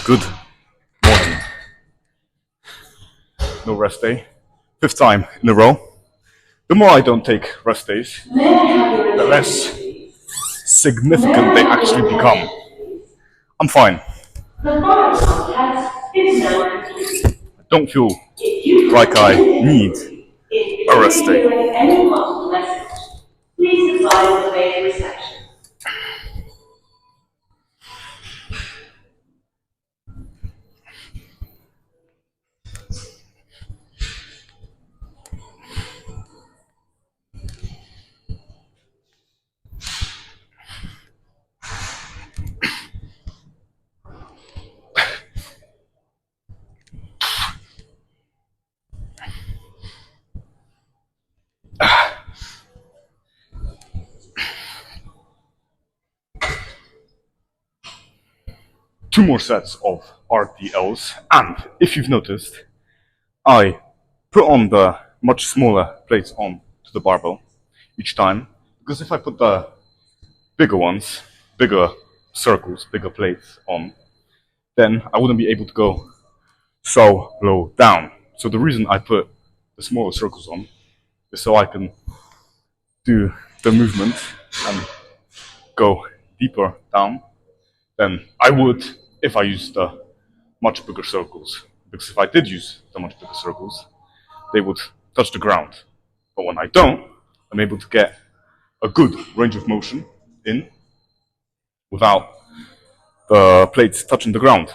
Good morning. No rest day. Fifth time in a row. The more I don't take rest days, the less significant they actually become. I'm fine. I don't feel like I need a rest day. Please advise the main reception. Two more sets of RDLs, and if you've noticed, I put on the much smaller plates on to the barbell each time, because if I put the bigger ones, bigger circles, bigger plates on, then I wouldn't be able to go so low down. So the reason I put the smaller circles on is so I can do the movement and go deeper down than I would if I used the much bigger circles. Because if I did use the much bigger circles, they would touch the ground. But when I don't, I'm able to get a good range of motion in without the plates touching the ground.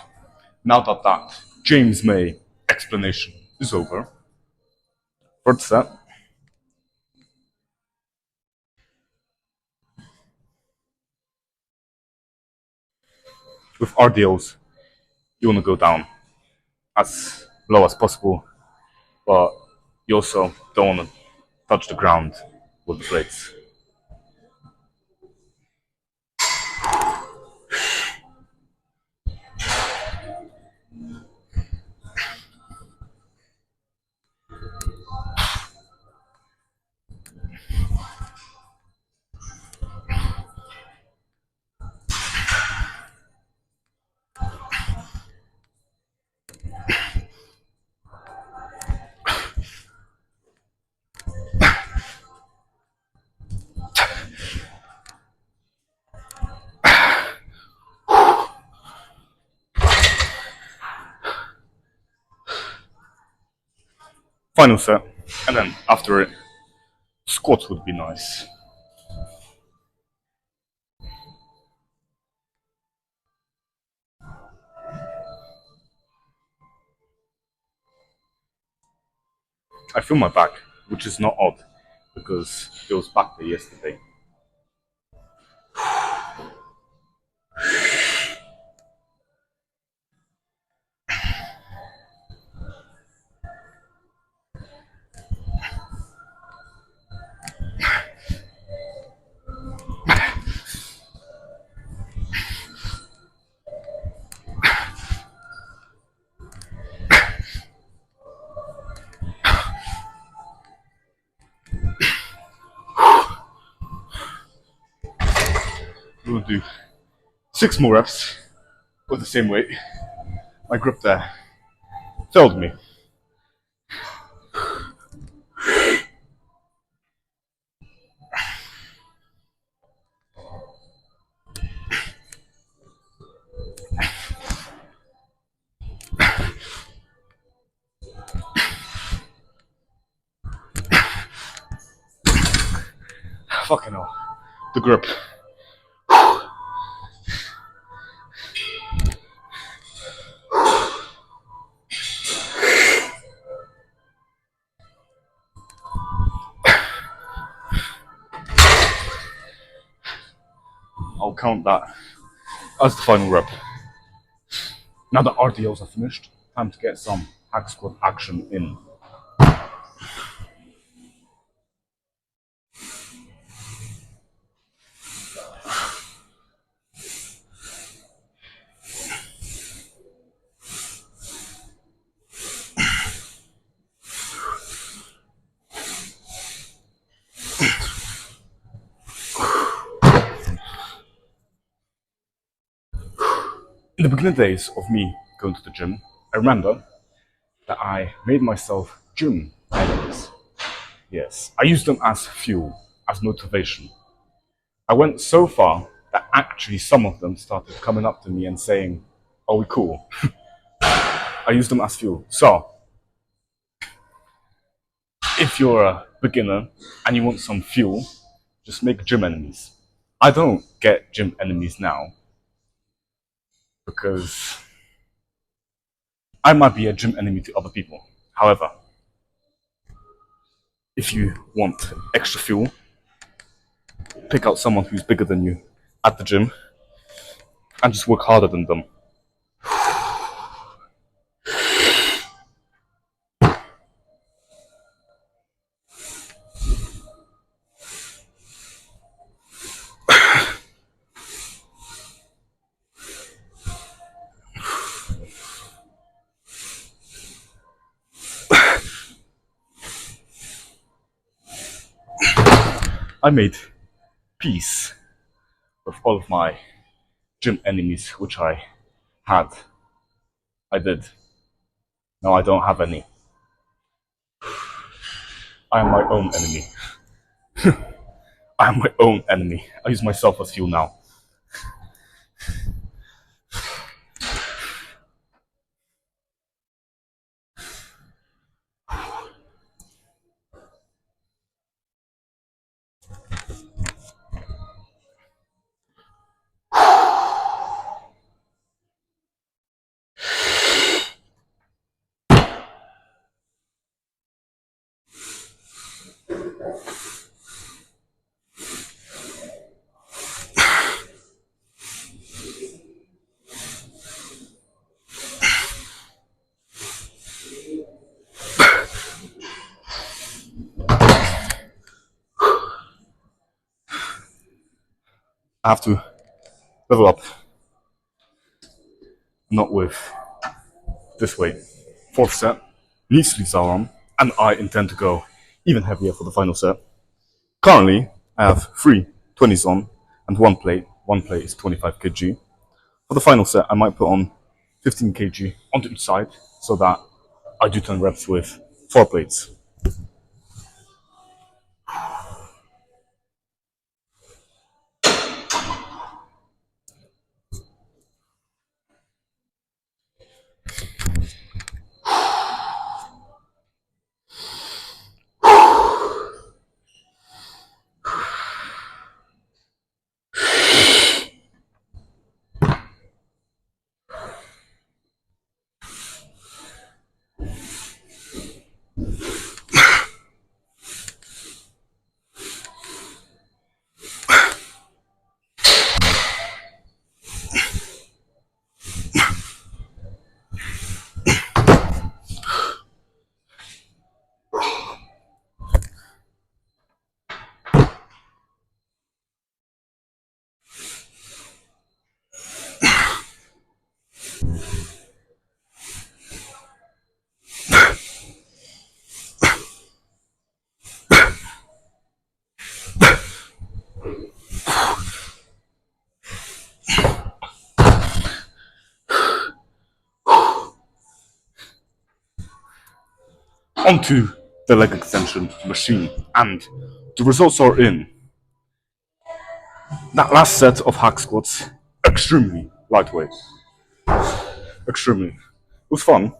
Now that that James May explanation is over, third set. With RDOs, you want to go down as low as possible, but you also don't want to touch the ground with the plates. Final set, and then after it, squats would be nice. I feel my back, which is not odd because it was back there yesterday. We'll do 6 more reps with the same weight. My grip there failed me. Fucking hell. The grip. I'll count that as the final rep. Now that RDOs are finished, time to get some hack squat action in. In the beginning days of me going to the gym, I remember that I made myself gym enemies. Yes, I used them as fuel, as motivation. I went so far that actually some of them started coming up to me and saying, "Are we cool?" I used them as fuel. So, if you're a beginner and you want some fuel, just make gym enemies. I don't get gym enemies now because I might be a gym enemy to other people. However, if you want extra fuel, pick out someone who's bigger than you at the gym and just work harder than them. I made peace with all of my gym enemies, which I had. I did. Now I don't have any. I am my own enemy. I am my own enemy. I use myself as fuel now. I have to level up, not with this weight. Fourth set, knee sleeves are on, and I intend to go even heavier for the final set. Currently, I have three 20s on and one plate. One plate is 25 kg. For the final set, I might put on 15 kg onto each side so that I do 10 reps with four plates. Onto the leg extension machine, and the results are in. That last set of hack squats, extremely lightweight. Extremely. It was fun,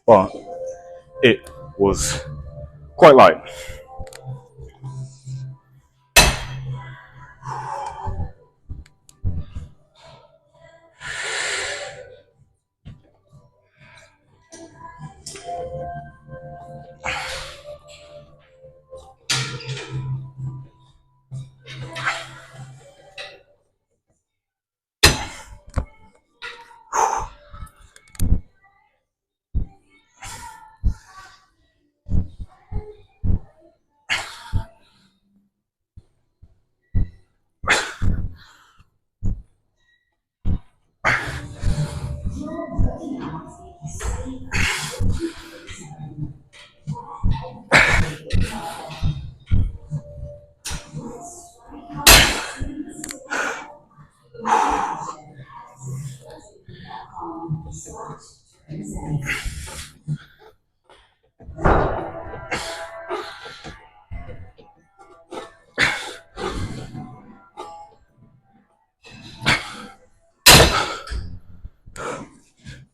but it was quite light.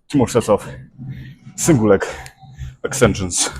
2 more sets of single leg extensions.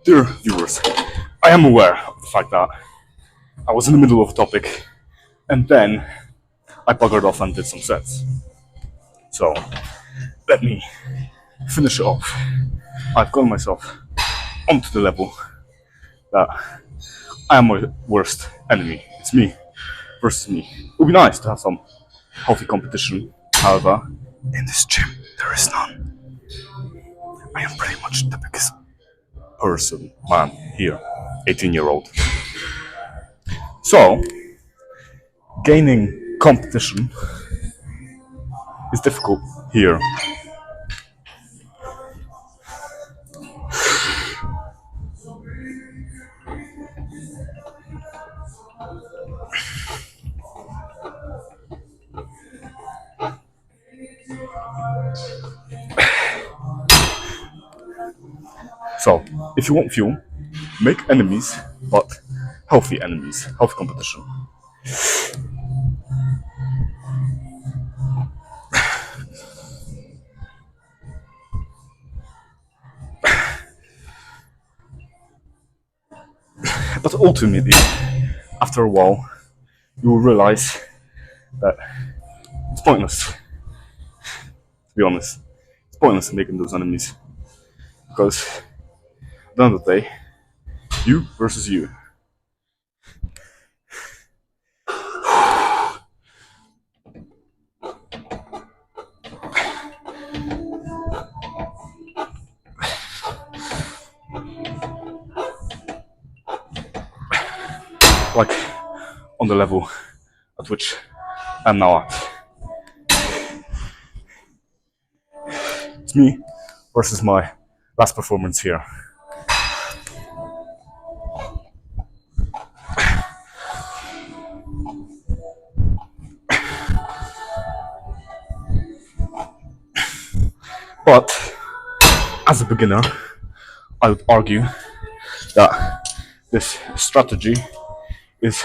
Dear viewers, I am aware of the fact that I was in the middle of a topic and then I buggered off and did some sets. So let me finish it off. I've gotten myself onto the level that I am my worst enemy. It's me versus me. It would be nice to have some healthy competition. However, in this gym, there is none. I am pretty much the biggest man here, 18-year-old. So, gaining competition is difficult here. So, if you want fuel, make enemies, but healthy enemies, healthy competition. But ultimately, after a while, you will realize that it's pointless, to be honest. It's pointless making those enemies. Because at the end of the day, you versus you. Like, on the level at which I'm now at. It's me versus my last performance here. But as a beginner, I would argue that this strategy is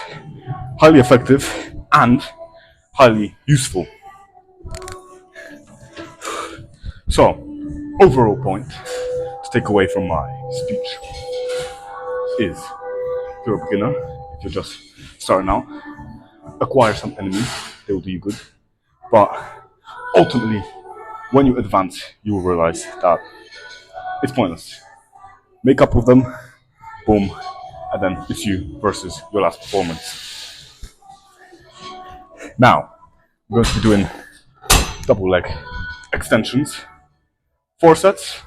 highly effective and highly useful. So, overall point to take away from my speech is, if you're a beginner, if you're just starting out, acquire some enemies, they will do you good. But ultimately, when you advance, you will realize that it's pointless. Make up with them, boom, and then it's you versus your last performance. Now, we're going to be doing double leg extensions, 4 sets.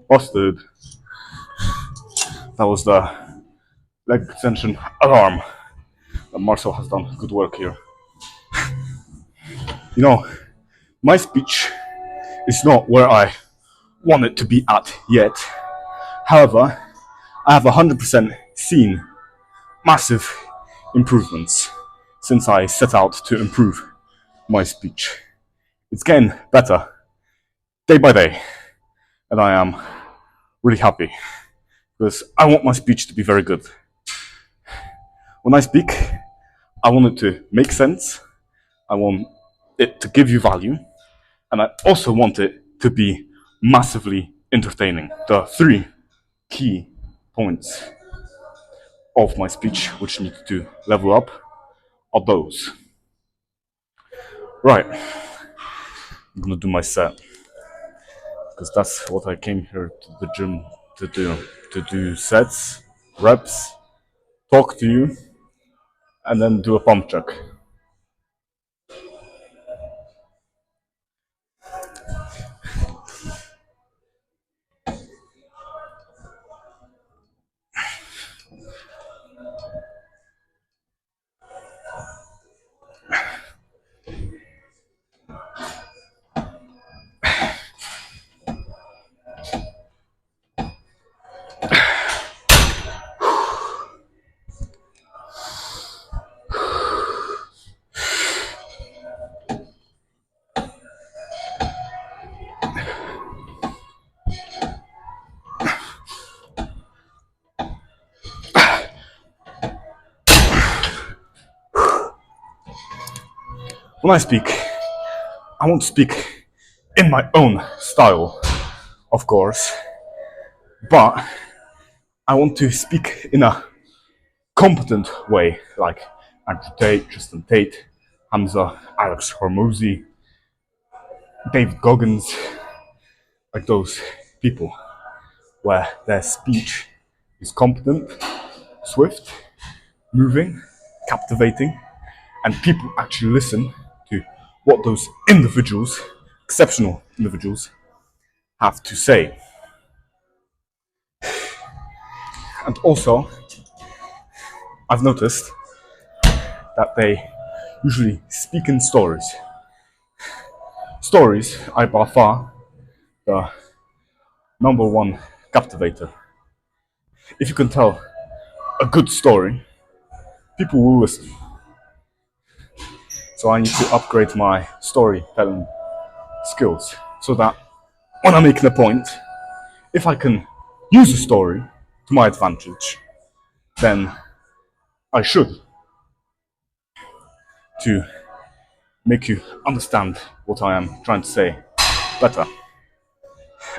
Busted. That was the leg extension alarm. Marcel has done good work here. You know, my speech is not where I want it to be at yet. However, I have 100% seen massive improvements since I set out to improve my speech. It's getting better day by day, and I am really happy because I want my speech to be very good. When I speak, I want it to make sense, I want it to give you value, and I also want it to be massively entertaining. The three key points of my speech which need to level up are those. Right, I'm gonna do my set because that's what I came here to the gym to do. To do sets, reps, talk to you, and then do a pump check. When I speak, I won't speak in my own style, of course, but I want to speak in a competent way, like Andrew Tate, Tristan Tate, Hamza, Alex Hormozy, David Goggins, like those people, where their speech is competent, swift, moving, captivating, and people actually listen to what those individuals, exceptional individuals, have to say. And also, I've noticed that they usually speak in stories. Stories are by far the number one captivator. If you can tell a good story, people will listen. So I need to upgrade my storytelling skills so that when I'm making a point, if I can use a story to my advantage, then I should, to make you understand what I am trying to say better.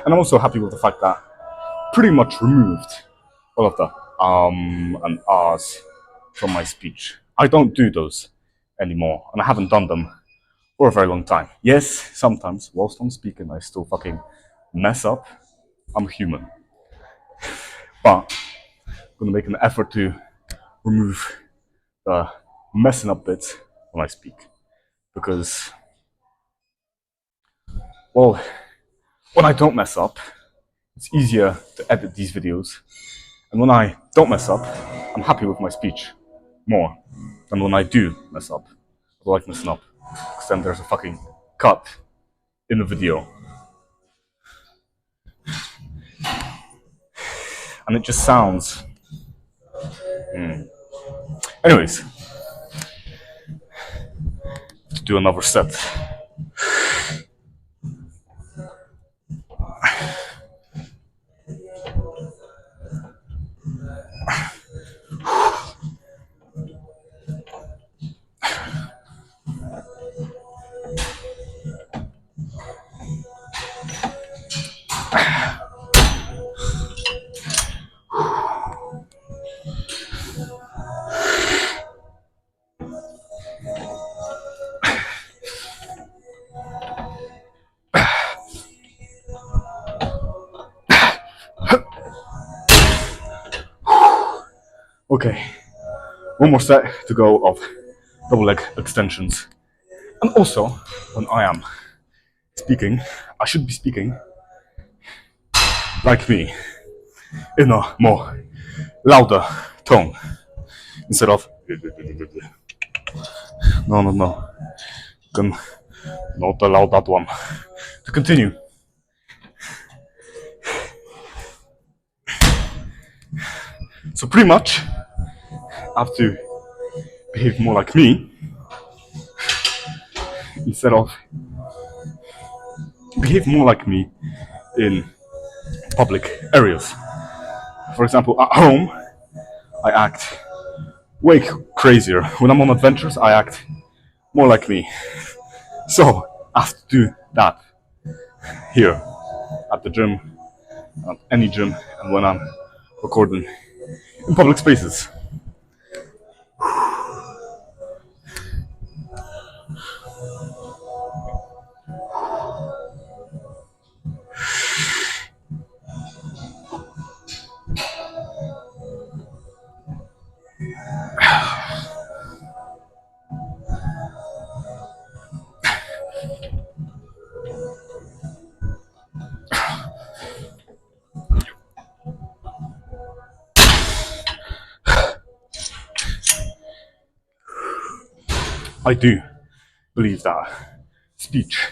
And I'm also happy with the fact that pretty much removed all of the and ahs from my speech. I don't do those anymore, and I haven't done them for a very long time. Yes, sometimes whilst I'm speaking, I still fucking mess up. I'm human. But I'm gonna make an effort to remove the messing up bits when I speak. Because, well, when I don't mess up, it's easier to edit these videos. And when I don't mess up, I'm happy with my speech more than when I do mess up. I like messing up, because then there's a fucking cut in the video. And it just sounds. Anyways, to do another set. Okay, one more set to go of double leg extensions. And also, when I am speaking, I should be speaking like me, in a more louder tone instead of no, no, no. Can not allow that one to continue. So pretty much, I have to behave more like me instead of behave more like me in public areas. For example, at home, I act way crazier. When I'm on adventures, I act more like me. So I have to do that here at the gym, at any gym, and when I'm recording in public spaces. I do believe that speech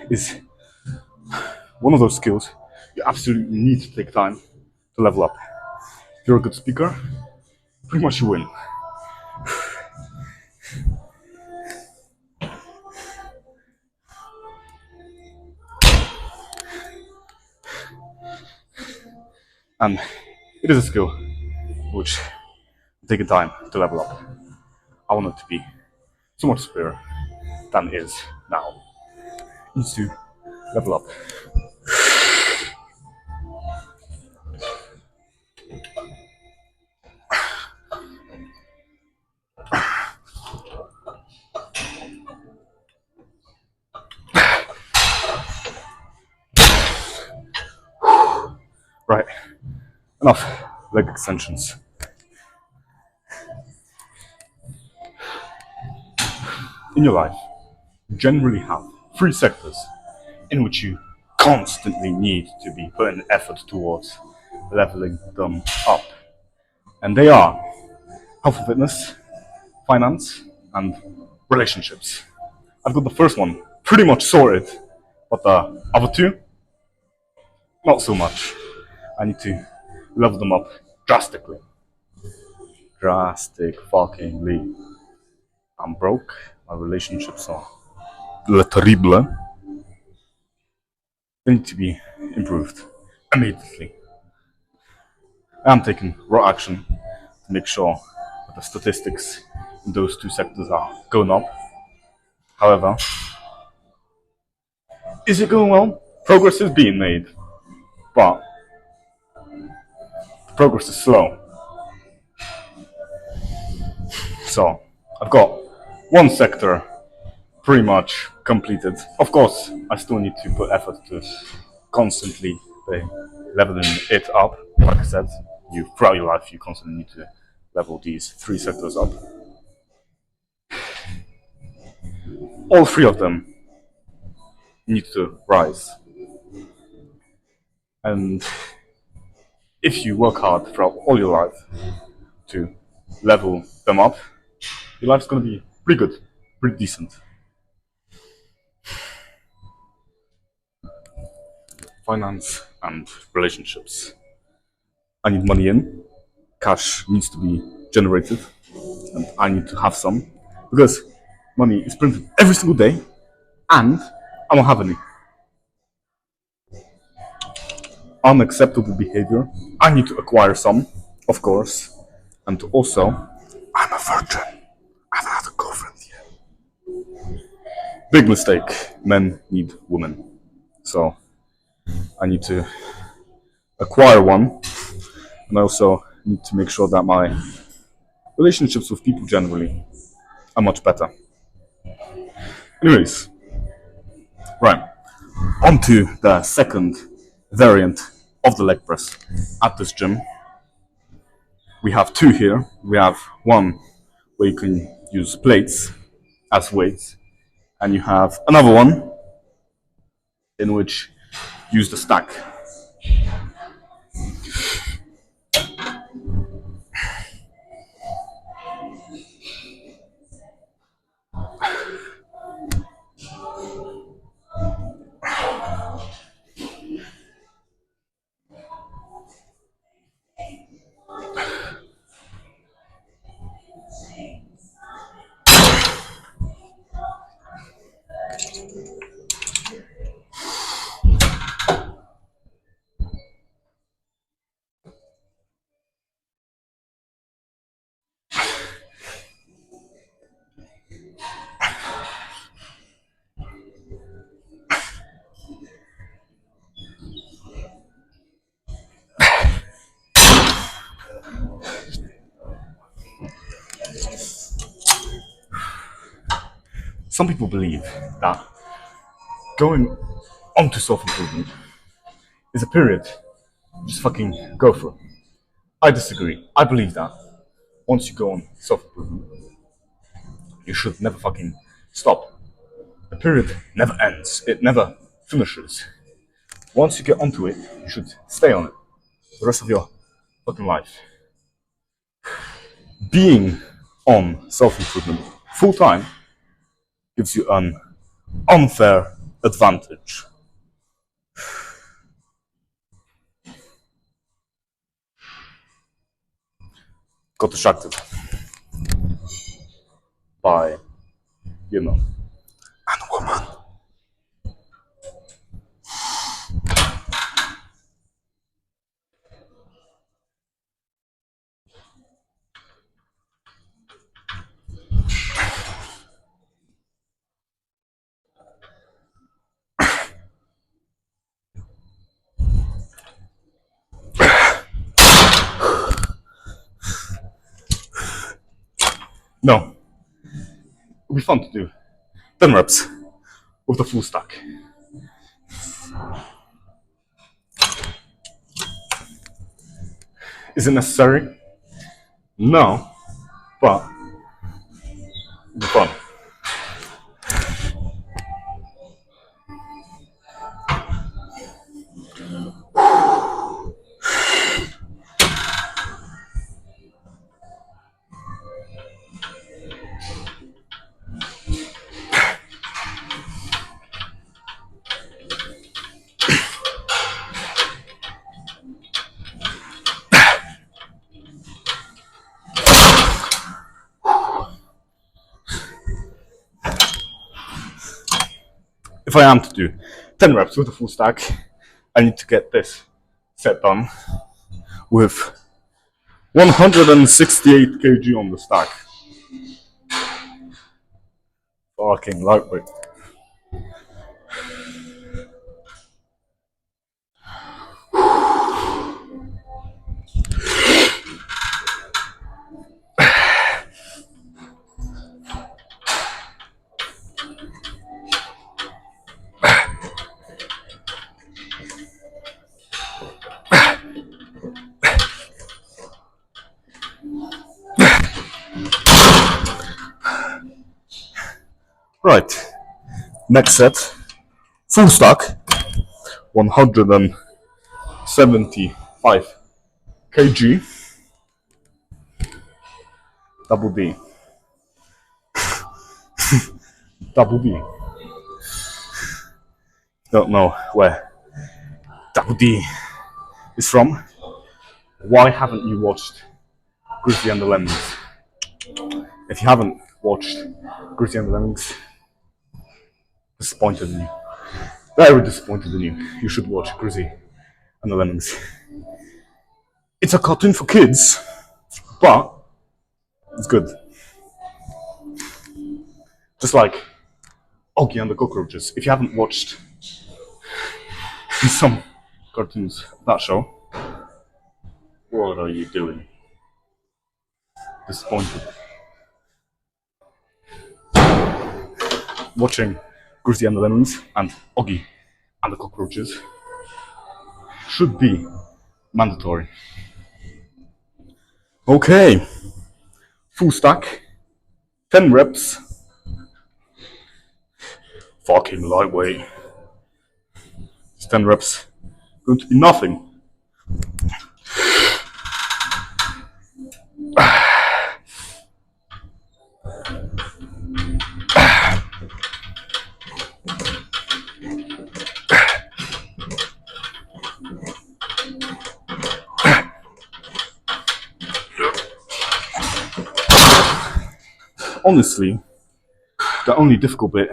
is one of those skills you absolutely need to take time to level up. If you're a good speaker, pretty much you win. And it is a skill which I'm taking time to level up. I want it to be so much superior than it is now. It needs to level up. Right, enough leg extensions. In your life, you generally have three sectors in which you constantly need to be putting effort towards leveling them up. And they are health and fitness, finance, and relationships. I've got the first one pretty much sorted, but the other two, not so much. I need to level them up drastically. Drastic fuckingly. I'm broke, my relationships are le terrible. They need to be improved immediately. I'm taking raw action to make sure that the statistics in those two sectors are going up. However, is it going well? Progress is being made, but progress is slow. So I've got one sector pretty much completed. Of course, I still need to put effort to constantly be leveling it up. Like I said, you throughout your life you constantly need to level these three sectors up. All three of them need to rise. And if you work hard throughout all your life to level them up, your life's gonna be pretty good, pretty decent. Finance and relationships. I need money in, cash needs to be generated, and I need to have some because money is printed every single day and I don't have any. Unacceptable behavior. I need to acquire some, of course, and also, I'm a virgin. I've had a girlfriend yet. Big mistake. Men need women. So, I need to acquire one, and I also need to make sure that my relationships with people generally are much better. Anyways, right, on to the second variant of the leg press at this gym. We have two here. We have one where you can use plates as weights, and you have another one in which you use the stack. Some people believe that going onto self-improvement is a period you just fucking go through. I disagree. I believe that once you go on self-improvement, you should never fucking stop. The period never ends. It never finishes. Once you get onto it, you should stay on it the rest of your fucking life. Being on self-improvement full time gives you an unfair advantage. Got distracted by, you know, an woman. No, it'll be fun to do 10 reps with the full stack. Is it necessary? No, but it'll be fun. If I am to do 10 reps with a full stack, I need to get this set done with 168 kg on the stack. Fucking lightweight. Right, next set, full stack, 175 kg, double D. Double D. Don't know where Double D is from. Why haven't you watched Grizzly and the Lemmings? If you haven't watched Grizzly and the Lemmings, disappointed in you. Very disappointed in you. You should watch Grizzly and the Lemmings. It's a cartoon for kids, but it's good. Just like Oggy and the Cockroaches. If you haven't watched some cartoons of that show, what are you doing? Disappointed. Watching Grizzly and the Lemons and Oggy and the Cockroaches should be mandatory. Okay, full stack, 10 reps, fucking lightweight. It's 10 reps, going to be nothing. Honestly, the only difficult bit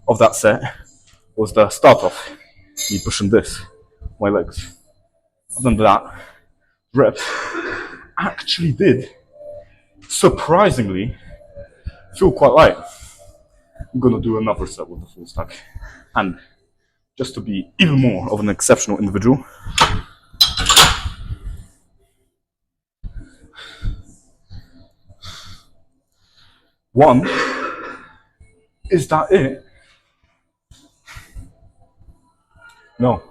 of that set was the start off, me pushing this, my legs. Other than that, reps actually did, surprisingly, feel quite light. I'm gonna do another set with the full stack. And just to be even more of an exceptional individual, one Is that it? No.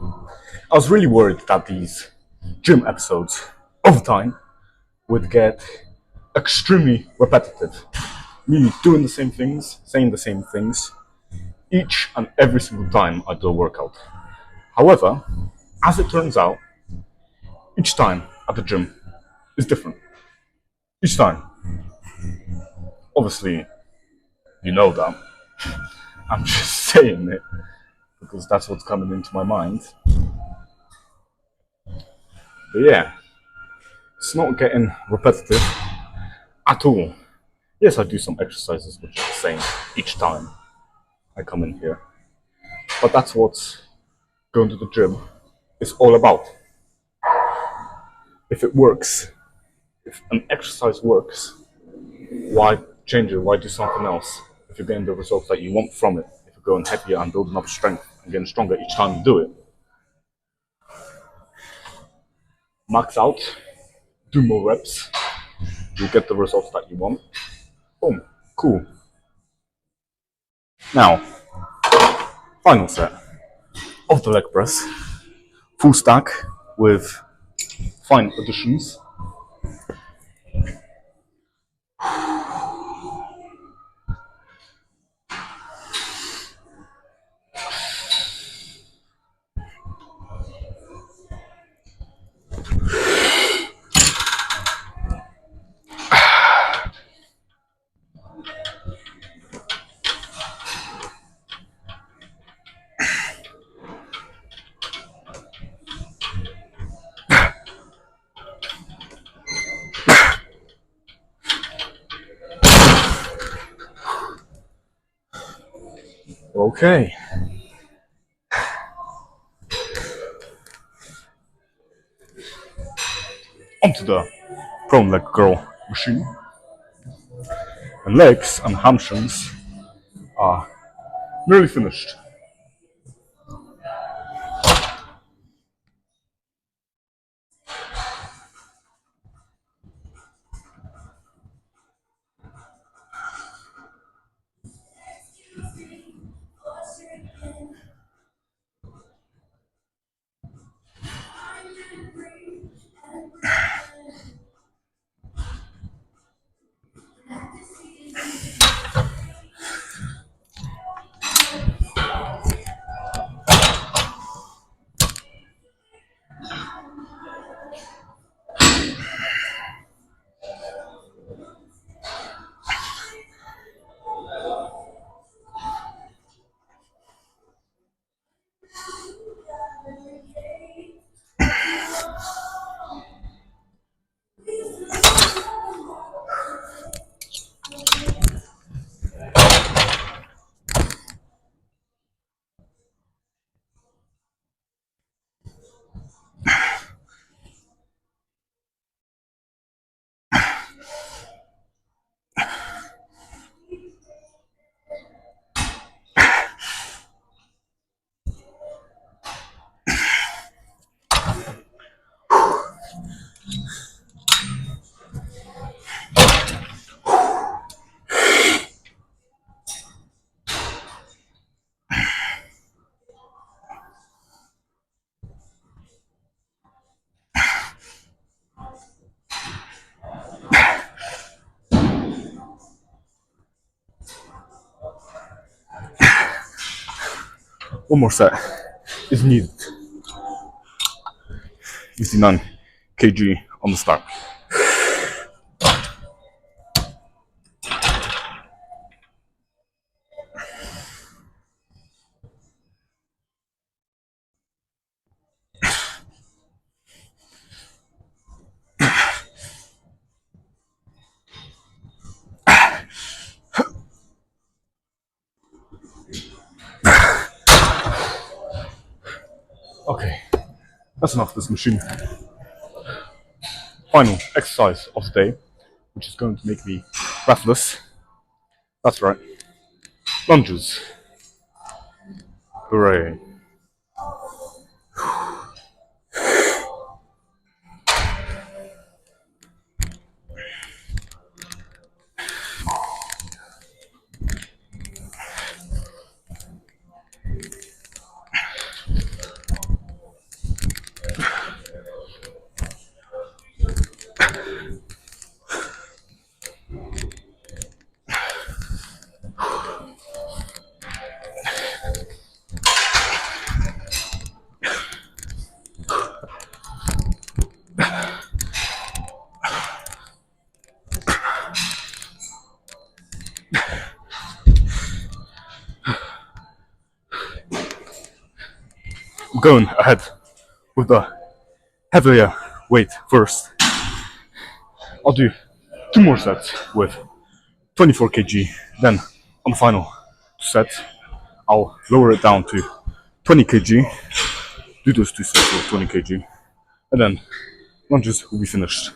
I was really worried that these gym episodes over time would get extremely repetitive. Me doing the same things, saying the same things, each and every single time I do a workout. However, as it turns out, each time at the gym is different. Each time. Obviously, you know that. I'm just saying it because that's what's coming into my mind. But yeah, it's not getting repetitive at all. Yes, I do some exercises which are the same each time I come in here. But that's what going to the gym is all about. If it works, if an exercise works, why change it? Why do something else? If you're getting the results that you want from it, if you're going heavier and building up strength and getting stronger each time you do it, max out, do more reps, you'll get the results that you want. Boom, cool. Now, final set of the leg press, full stack with fine additions. Okay. Onto the prone leg curl machine. And legs and hamstrings are nearly finished. One more set is needed. Using 9 kg on the start. Okay, that's enough of this machine. Final exercise of the day, which is going to make me breathless. That's right, lunges. Hooray. I'm going ahead with the heavier weight first. I'll do 2 more sets with 24 kg. Then on the final 2 sets, I'll lower it down to 20 kg. Do those 2 sets with 20 kg, and then lunges will be finished.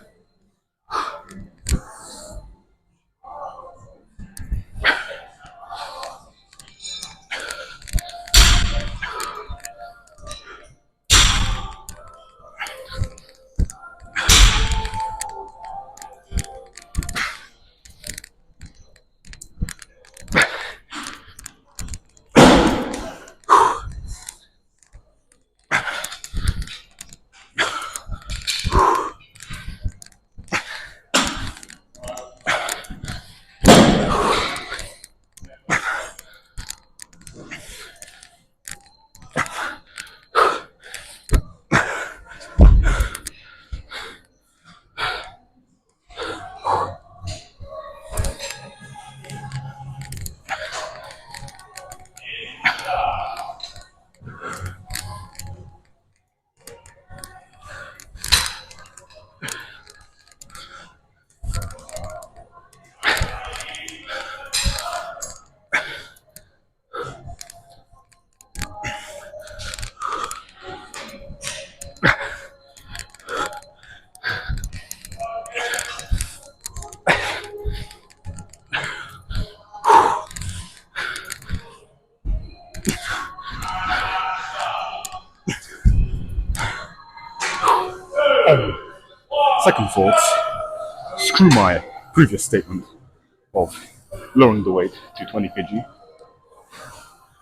Second thoughts, screw my previous statement of lowering the weight to 20 kg.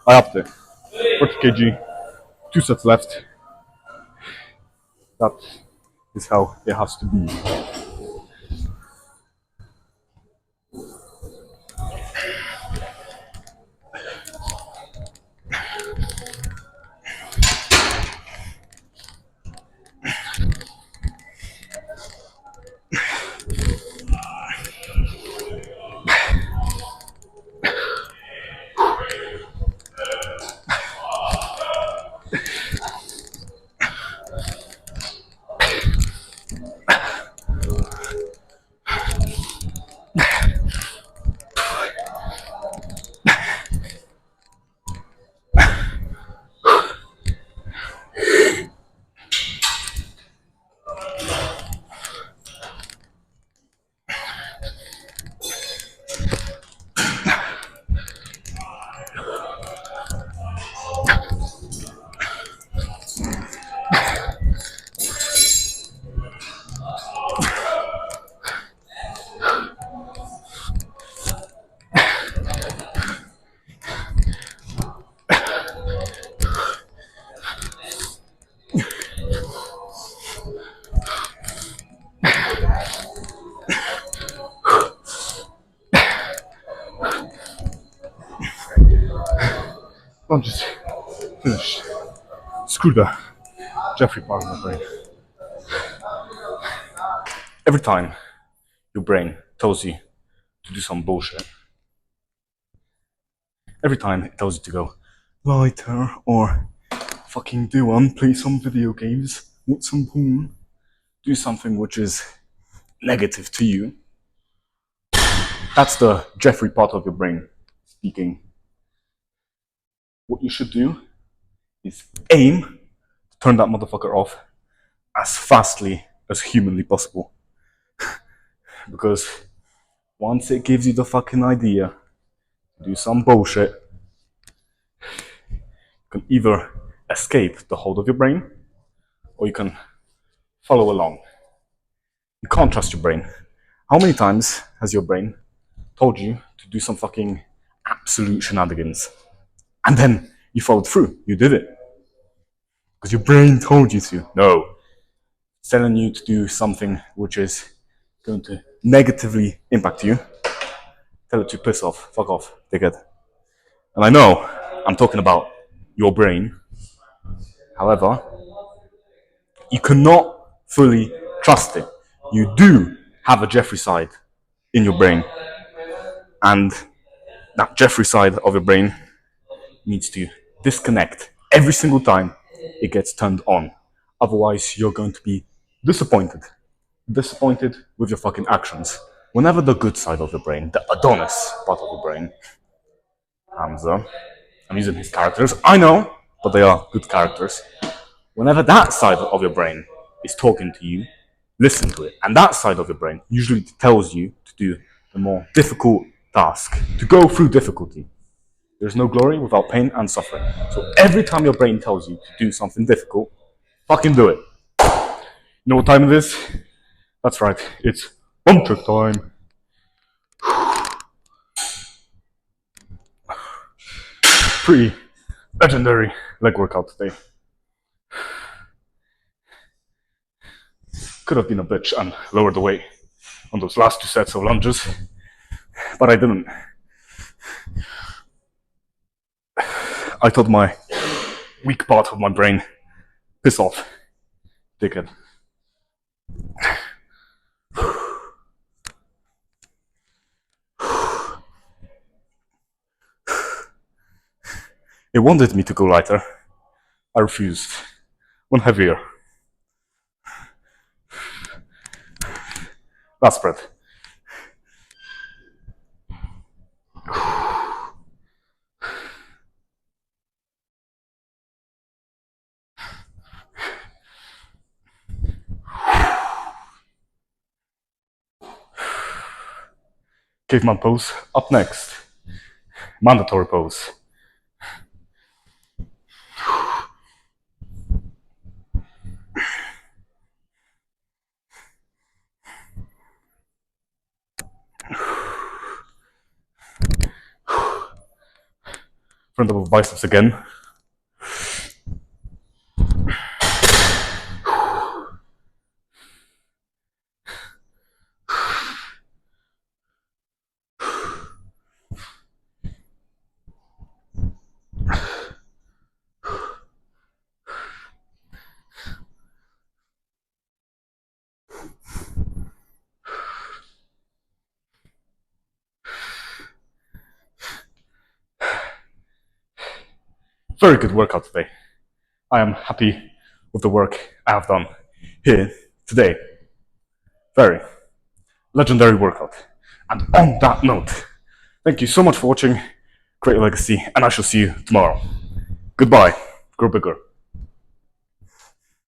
I upped it. 40 kg, 2 sets left. That is how it has to be. I'm just finished. Screw the Jeffrey part of my brain. Every time your brain tells you to do some bullshit, every time it tells you to go lighter or fucking do one, play some video games, watch some porn, do something which is negative to you, that's the Jeffrey part of your brain speaking. What you should do is aim to turn that motherfucker off as fastly as humanly possible. Because once it gives you the fucking idea to do some bullshit, you can either escape the hold of your brain or you can follow along. You can't trust your brain. How many times has your brain told you to do some fucking absolute shenanigans and then you followed through? You did it because your brain told you to. No, it's telling you to do something which is going to negatively impact you. Tell it to piss off, fuck off, dickhead. And I know I'm talking about your brain. However, you cannot fully trust it. You do have a Jeffrey side in your brain. And that Jeffrey side of your brain needs to disconnect every single time it gets turned on. Otherwise, you're going to be disappointed. Disappointed with your fucking actions. Whenever the good side of the brain, the Adonis part of the brain, Hamza, I'm using his characters, I know, but they are good characters. Whenever that side of your brain is talking to you, listen to it. And that side of your brain usually tells you to do the more difficult task, to go through difficulty. There's no glory without pain and suffering. So every time your brain tells you to do something difficult, fucking do it. You know what time it is? That's right, it's bum trick time. Pretty legendary leg workout today. Could have been a bitch and lowered the weight on those last 2 sets of lunges, but I didn't. I told my weak part of my brain, piss off, dickhead. It wanted me to go lighter. I refused. One heavier. Last breath. Caveman pose up next. Mandatory pose. Front double biceps again. Very good workout today. I am happy with the work I have done here today. Very legendary workout. And on that note, thank you so much for watching. Great legacy, and I shall see you tomorrow. Goodbye. Grow bigger.